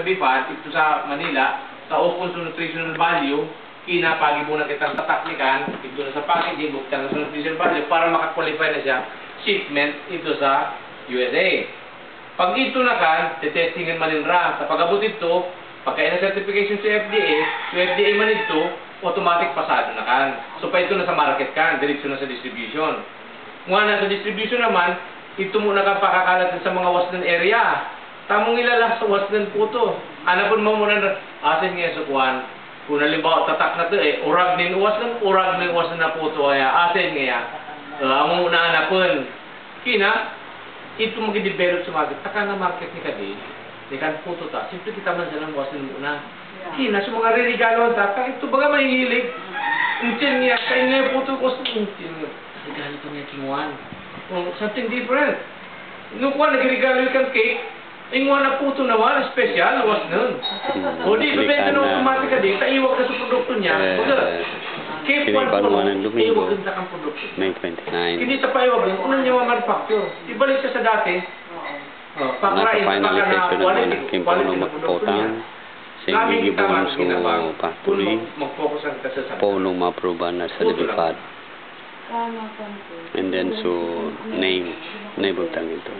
BIFAD, ito sa Manila, sa Opus Nutritional Value, kinapagi muna kitang tataklikan, ito na sa packaging, buktan sa nutritional value, para makakwalify na siya, shipment ito sa USA. Pag ito na kan, tetestingan man ra. Sa pag-abot ito, pagkain na certification sa FDA man ito, automatic pasado na kan. So pa ito na sa market kan, direksyon na sa distribution. Nga na sa distribution naman, ito muna ka pakakalat sa mga wasnan area. Tamong ilalas sa wasnan po to. Anapon mo muna na, asin nga sa kuwan. Kung halimbawa tatak na to urag nin wasnan na po to, asin nga. Among una anapon. Kina, ito mag-develop sa market. Taka na market ni Kadi, ni kan po to ta. Simple kita man sa lang wasnan muna. Kina, sa mga regalo ta, ito baga mahihilig. Untin nga, kain nga po to ko sa untin nga. Regalo to niya kinuwan. Something different. Nung kuwan, nag-regalo kang cake, ingwan na puto na wala, special, was nun. O di, bibenta na automatic ka din, taiwag ka sa produkto niya. Cake one po, taiwag ka kang produkto. May 29. Hindi sa paiwag din, unang niya manufacture. Ibalik siya sa dati, pakarain Nasa na finalization naman, quality kimpuno na produkto niya. sa gigibon so patuloy mag-focus ang kasasama. puno ma-approve na sa BIFAD. And then so name butang ito.